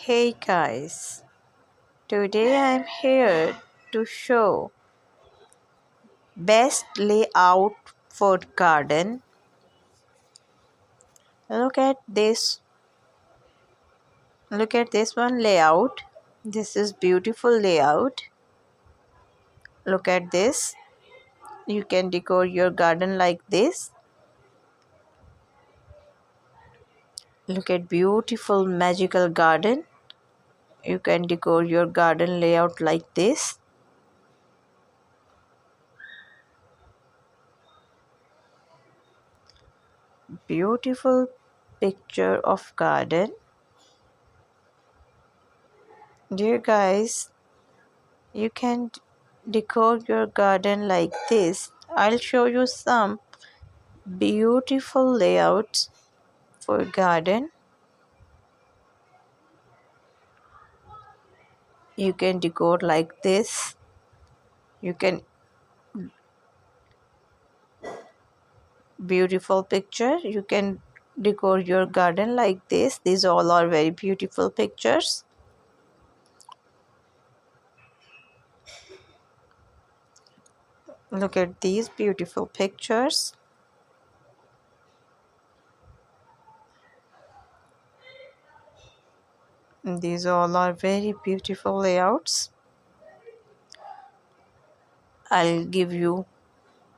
Hey guys, today I'm here to show best layout for garden. Look at this. Look at this one layout. This is beautiful layout. Look at this. You can decor your garden like this. Look at beautiful magical garden. You can decor your garden layout like this. Beautiful picture of garden. Dear guys, you can decor your garden like this. I'll show you some beautiful layouts for garden. You can decor like this. You can beautiful picture. You can decor your garden like this. These all are very beautiful pictures. Look at these beautiful pictures. These all are very beautiful layouts. I'll give you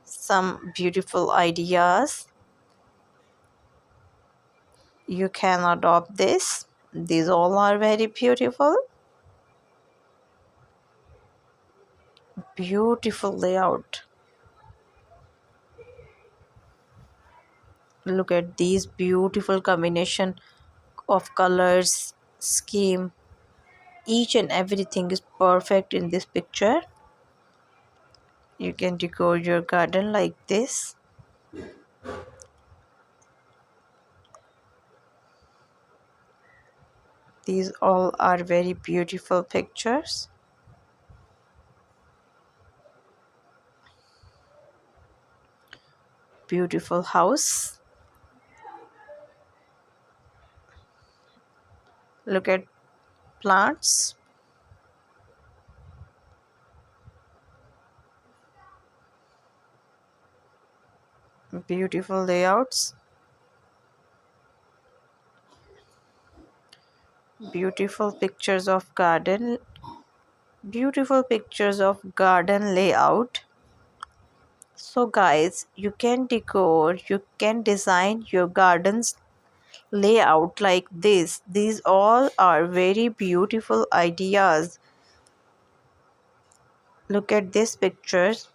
some beautiful ideas. You can adopt this. These all are very beautiful. Beautiful layout. Look at these beautiful combination of colors, scheme. Each and everything is perfect in this picture. You can decor your garden like this. These all are very beautiful pictures. Beautiful house. Look at plants. Beautiful layouts. Beautiful pictures of garden. Beautiful pictures of garden layout. So guys, you can decor, you can design your gardens layout like this. These all are very beautiful ideas. Look at these pictures.